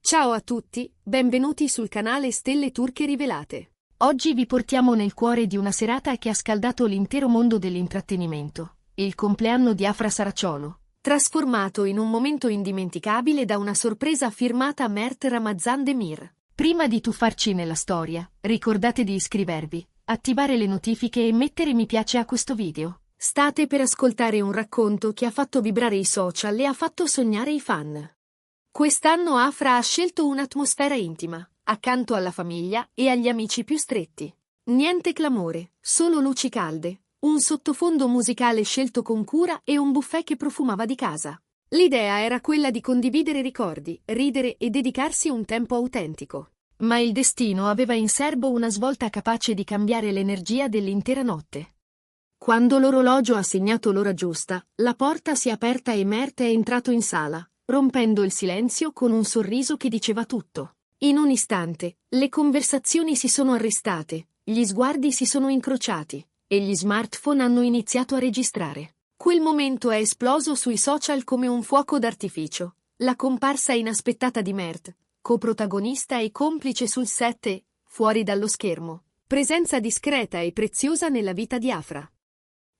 Ciao a tutti, benvenuti sul canale Stelle Turche Rivelate. Oggi vi portiamo nel cuore di una serata che ha scaldato l'intero mondo dell'intrattenimento, il compleanno di Afra Saraciolo, Trasformato in un momento indimenticabile da una sorpresa firmata Mert Ramazan Demir. Prima di tuffarci nella storia, ricordate di iscrivervi, attivare le notifiche e mettere mi piace a questo video. State per ascoltare un racconto che ha fatto vibrare i social e ha fatto sognare i fan. Quest'anno Afra ha scelto un'atmosfera intima, accanto alla famiglia e agli amici più stretti. Niente clamore, solo luci calde, un sottofondo musicale scelto con cura e un buffet che profumava di casa. L'idea era quella di condividere ricordi, ridere e dedicarsi un tempo autentico. Ma il destino aveva in serbo una svolta capace di cambiare l'energia dell'intera notte. Quando l'orologio ha segnato l'ora giusta, la porta si è aperta e Mert è entrato in sala, rompendo il silenzio con un sorriso che diceva tutto. In un istante, le conversazioni si sono arrestate, gli sguardi si sono incrociati, e gli smartphone hanno iniziato a registrare. Quel momento è esploso sui social come un fuoco d'artificio. La comparsa inaspettata di Mert, coprotagonista e complice sul set e, fuori dallo schermo, presenza discreta e preziosa nella vita di Afra.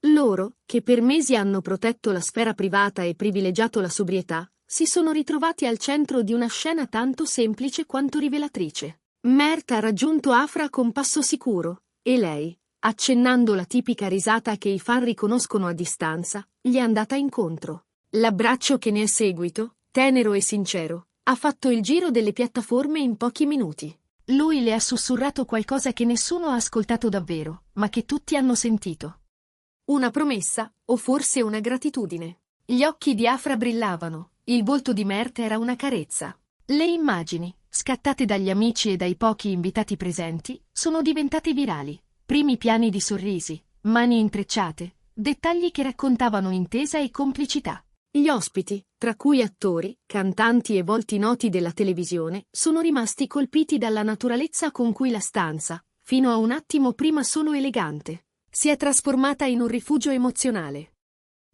Loro, che per mesi hanno protetto la sfera privata e privilegiato la sobrietà, si sono ritrovati al centro di una scena tanto semplice quanto rivelatrice. Mert ha raggiunto Afra con passo sicuro, e lei, accennando la tipica risata che i fan riconoscono a distanza, gli è andata incontro. L'abbraccio che ne è seguito, tenero e sincero, ha fatto il giro delle piattaforme in pochi minuti. Lui le ha sussurrato qualcosa che nessuno ha ascoltato davvero, ma che tutti hanno sentito. Una promessa, o forse una gratitudine. Gli occhi di Afra brillavano, il volto di Mert era una carezza. Le immagini, scattate dagli amici e dai pochi invitati presenti, sono diventate virali. Primi piani di sorrisi, mani intrecciate, dettagli che raccontavano intesa e complicità. Gli ospiti, tra cui attori, cantanti e volti noti della televisione, sono rimasti colpiti dalla naturalezza con cui la stanza, fino a un attimo prima solo elegante, si è trasformata in un rifugio emozionale.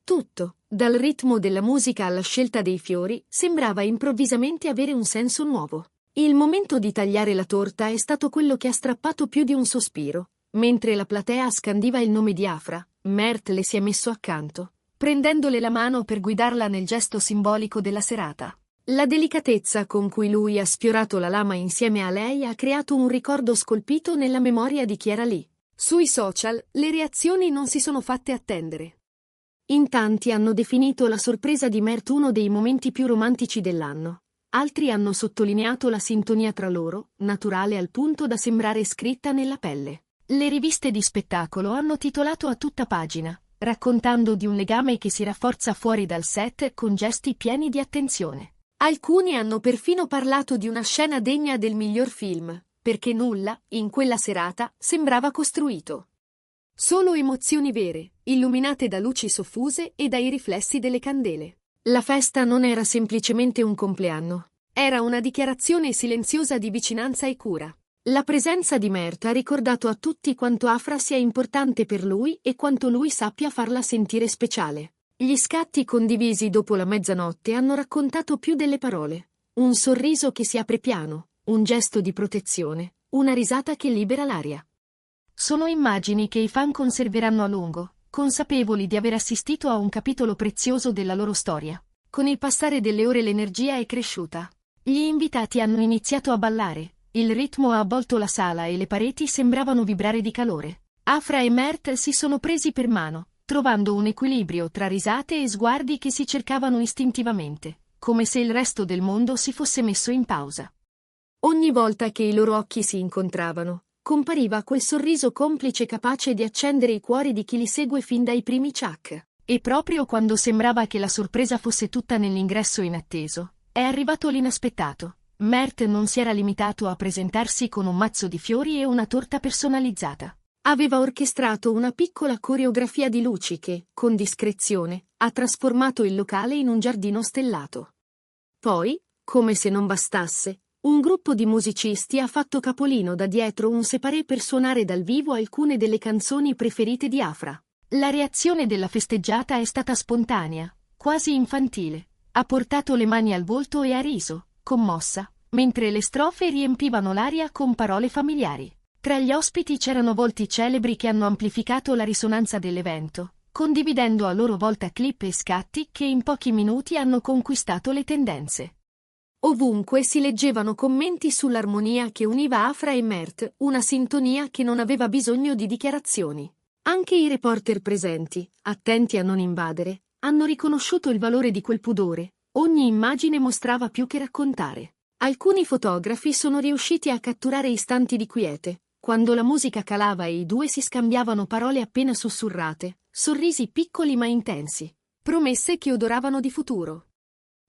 Tutto, dal ritmo della musica alla scelta dei fiori, sembrava improvvisamente avere un senso nuovo. Il momento di tagliare la torta è stato quello che ha strappato più di un sospiro. Mentre la platea scandiva il nome di Afra, Mert le si è messo accanto, prendendole la mano per guidarla nel gesto simbolico della serata. La delicatezza con cui lui ha sfiorato la lama insieme a lei ha creato un ricordo scolpito nella memoria di chi era lì. Sui social, le reazioni non si sono fatte attendere. In tanti hanno definito la sorpresa di Mert uno dei momenti più romantici dell'anno. Altri hanno sottolineato la sintonia tra loro, naturale al punto da sembrare scritta nella pelle. Le riviste di spettacolo hanno titolato a tutta pagina, raccontando di un legame che si rafforza fuori dal set con gesti pieni di attenzione. Alcuni hanno perfino parlato di una scena degna del miglior film, perché nulla, in quella serata, sembrava costruito. Solo emozioni vere, illuminate da luci soffuse e dai riflessi delle candele. La festa non era semplicemente un compleanno. Era una dichiarazione silenziosa di vicinanza e cura. La presenza di Mert ha ricordato a tutti quanto Afra sia importante per lui e quanto lui sappia farla sentire speciale. Gli scatti condivisi dopo la mezzanotte hanno raccontato più delle parole. Un sorriso che si apre piano, un gesto di protezione, una risata che libera l'aria. Sono immagini che i fan conserveranno a lungo, consapevoli di aver assistito a un capitolo prezioso della loro storia. Con il passare delle ore l'energia è cresciuta. Gli invitati hanno iniziato a ballare. Il ritmo ha avvolto la sala e le pareti sembravano vibrare di calore. Afra e Mert si sono presi per mano, trovando un equilibrio tra risate e sguardi che si cercavano istintivamente, come se il resto del mondo si fosse messo in pausa. Ogni volta che i loro occhi si incontravano, compariva quel sorriso complice capace di accendere i cuori di chi li segue fin dai primi ciak. E proprio quando sembrava che la sorpresa fosse tutta nell'ingresso inatteso, è arrivato l'inaspettato. Mert non si era limitato a presentarsi con un mazzo di fiori e una torta personalizzata. Aveva orchestrato una piccola coreografia di luci che, con discrezione, ha trasformato il locale in un giardino stellato. Poi, come se non bastasse, un gruppo di musicisti ha fatto capolino da dietro un separé per suonare dal vivo alcune delle canzoni preferite di Afra. La reazione della festeggiata è stata spontanea, quasi infantile. Ha portato le mani al volto e ha riso, commossa, mentre le strofe riempivano l'aria con parole familiari. Tra gli ospiti c'erano volti celebri che hanno amplificato la risonanza dell'evento, condividendo a loro volta clip e scatti che in pochi minuti hanno conquistato le tendenze. Ovunque si leggevano commenti sull'armonia che univa Afra e Mert, una sintonia che non aveva bisogno di dichiarazioni. Anche i reporter presenti, attenti a non invadere, hanno riconosciuto il valore di quel pudore. Ogni immagine mostrava più che raccontare. Alcuni fotografi sono riusciti a catturare istanti di quiete, quando la musica calava e i due si scambiavano parole appena sussurrate, sorrisi piccoli ma intensi, promesse che odoravano di futuro.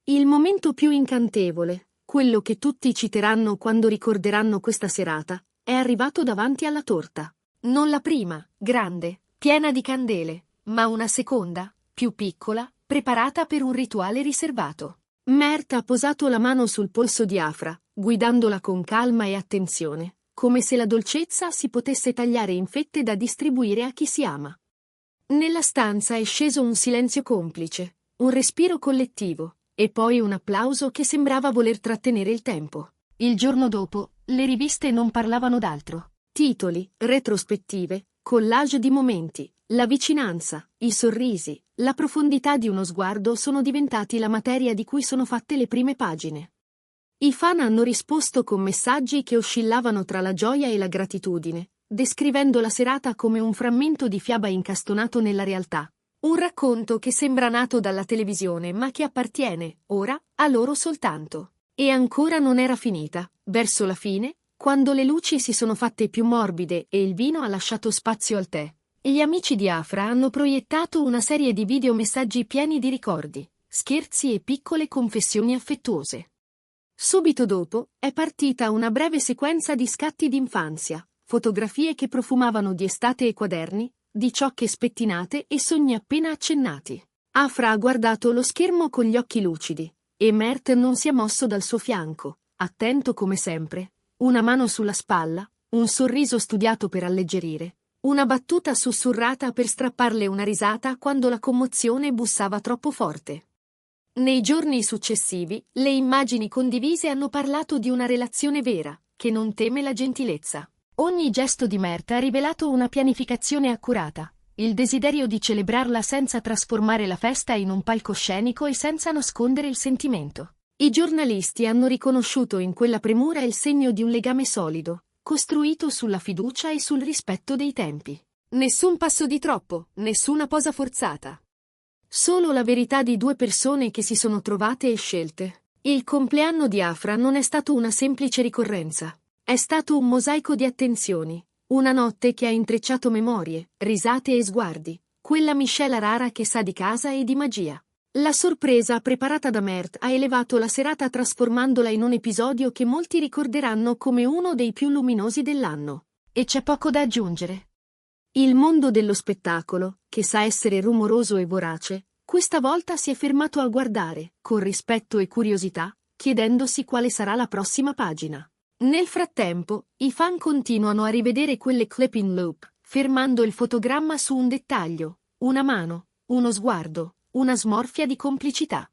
Il momento più incantevole, quello che tutti citeranno quando ricorderanno questa serata, è arrivato davanti alla torta. Non la prima, grande, piena di candele, ma una seconda, più piccola, preparata per un rituale riservato. Mert ha posato la mano sul polso di Afra, guidandola con calma e attenzione, come se la dolcezza si potesse tagliare in fette da distribuire a chi si ama. Nella stanza è sceso un silenzio complice, un respiro collettivo, e poi un applauso che sembrava voler trattenere il tempo. Il giorno dopo, le riviste non parlavano d'altro. Titoli, retrospettive, collage di momenti, la vicinanza, i sorrisi, la profondità di uno sguardo sono diventati la materia di cui sono fatte le prime pagine. I fan hanno risposto con messaggi che oscillavano tra la gioia e la gratitudine, descrivendo la serata come un frammento di fiaba incastonato nella realtà. Un racconto che sembra nato dalla televisione ma che appartiene, ora, a loro soltanto. E ancora non era finita. Verso la fine, quando le luci si sono fatte più morbide e il vino ha lasciato spazio al tè, gli amici di Afra hanno proiettato una serie di videomessaggi pieni di ricordi, scherzi e piccole confessioni affettuose. Subito dopo, è partita una breve sequenza di scatti d'infanzia, fotografie che profumavano di estate e quaderni, di ciocche spettinate e sogni appena accennati. Afra ha guardato lo schermo con gli occhi lucidi, e Mert non si è mosso dal suo fianco, attento come sempre, una mano sulla spalla, un sorriso studiato per alleggerire, una battuta sussurrata per strapparle una risata quando la commozione bussava troppo forte. Nei giorni successivi, le immagini condivise hanno parlato di una relazione vera, che non teme la gentilezza. Ogni gesto di Mert ha rivelato una pianificazione accurata, il desiderio di celebrarla senza trasformare la festa in un palcoscenico e senza nascondere il sentimento. I giornalisti hanno riconosciuto in quella premura il segno di un legame solido, costruito sulla fiducia e sul rispetto dei tempi. Nessun passo di troppo, nessuna posa forzata. Solo la verità di due persone che si sono trovate e scelte. Il compleanno di Afra non è stato una semplice ricorrenza. È stato un mosaico di attenzioni, una notte che ha intrecciato memorie, risate e sguardi, quella miscela rara che sa di casa e di magia. La sorpresa preparata da Mert ha elevato la serata trasformandola in un episodio che molti ricorderanno come uno dei più luminosi dell'anno. E c'è poco da aggiungere. Il mondo dello spettacolo, che sa essere rumoroso e vorace, questa volta si è fermato a guardare, con rispetto e curiosità, chiedendosi quale sarà la prossima pagina. Nel frattempo, i fan continuano a rivedere quelle clip in loop, fermando il fotogramma su un dettaglio, una mano, uno sguardo, una smorfia di complicità.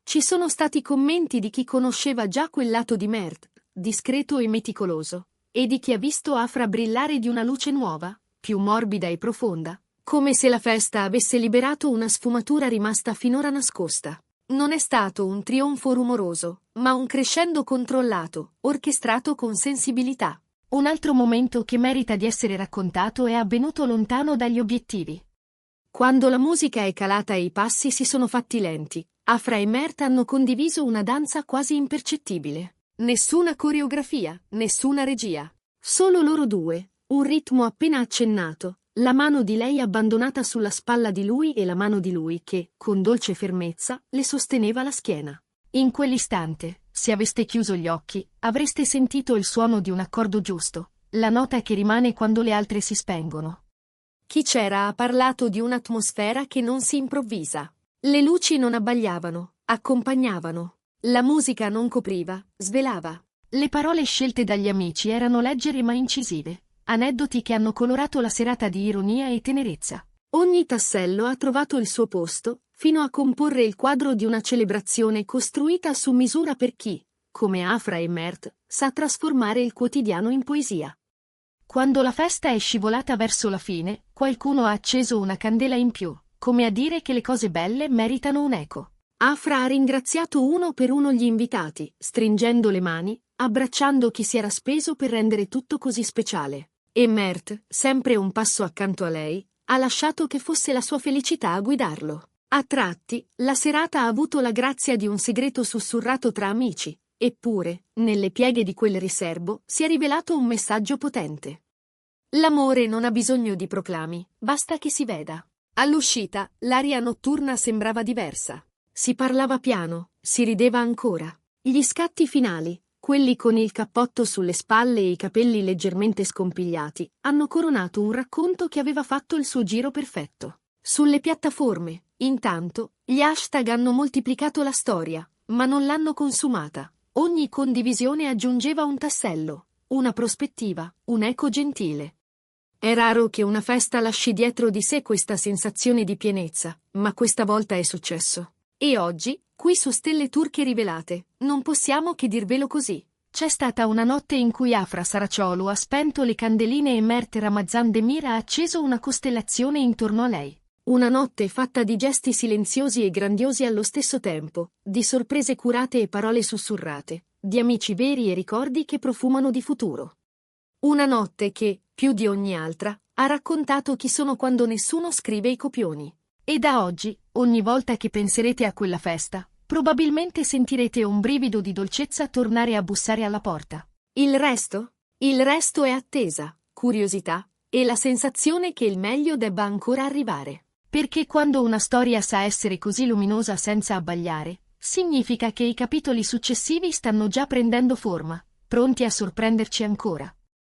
Ci sono stati commenti di chi conosceva già quel lato di Mert, discreto e meticoloso, e di chi ha visto Afra brillare di una luce nuova, più morbida e profonda, come se la festa avesse liberato una sfumatura rimasta finora nascosta. Non è stato un trionfo rumoroso, ma un crescendo controllato, orchestrato con sensibilità. Un altro momento che merita di essere raccontato è avvenuto lontano dagli obiettivi. Quando la musica è calata e i passi si sono fatti lenti, Afra e Mert hanno condiviso una danza quasi impercettibile. Nessuna coreografia, nessuna regia. Solo loro due, un ritmo appena accennato, la mano di lei abbandonata sulla spalla di lui e la mano di lui che, con dolce fermezza, le sosteneva la schiena. In quell'istante, se aveste chiuso gli occhi, avreste sentito il suono di un accordo giusto, la nota che rimane quando le altre si spengono. Chi c'era ha parlato di un'atmosfera che non si improvvisa. Le luci non abbagliavano, accompagnavano. La musica non copriva, svelava. Le parole scelte dagli amici erano leggere ma incisive. Aneddoti che hanno colorato la serata di ironia e tenerezza. Ogni tassello ha trovato il suo posto, fino a comporre il quadro di una celebrazione costruita su misura per chi, come Afra e Mert, sa trasformare il quotidiano in poesia. Quando la festa è scivolata verso la fine, qualcuno ha acceso una candela in più, come a dire che le cose belle meritano un eco. Afra ha ringraziato uno per uno gli invitati, stringendo le mani, abbracciando chi si era speso per rendere tutto così speciale. E Mert, sempre un passo accanto a lei, ha lasciato che fosse la sua felicità a guidarlo. A tratti, la serata ha avuto la grazia di un segreto sussurrato tra amici, eppure, nelle pieghe di quel riservo, si è rivelato un messaggio potente. L'amore non ha bisogno di proclami, basta che si veda. All'uscita, l'aria notturna sembrava diversa. Si parlava piano, si rideva ancora. Gli scatti finali, quelli con il cappotto sulle spalle e i capelli leggermente scompigliati, hanno coronato un racconto che aveva fatto il suo giro perfetto. Sulle piattaforme, intanto, gli hashtag hanno moltiplicato la storia, ma non l'hanno consumata. Ogni condivisione aggiungeva un tassello, una prospettiva, un eco gentile. È raro che una festa lasci dietro di sé questa sensazione di pienezza, ma questa volta è successo. E oggi, qui su Stelle Turche Rivelate, non possiamo che dirvelo così. C'è stata una notte in cui Afra Saraciolu ha spento le candeline e Mert Ramazan Demir ha acceso una costellazione intorno a lei. Una notte fatta di gesti silenziosi e grandiosi allo stesso tempo, di sorprese curate e parole sussurrate, di amici veri e ricordi che profumano di futuro. Una notte che, più di ogni altra, ha raccontato chi sono quando nessuno scrive i copioni. E da oggi, ogni volta che penserete a quella festa, probabilmente sentirete un brivido di dolcezza tornare a bussare alla porta. Il resto? Il resto è attesa, curiosità, e la sensazione che il meglio debba ancora arrivare. Perché quando una storia sa essere così luminosa senza abbagliare, significa che i capitoli successivi stanno già prendendo forma, pronti a sorprenderci ancora.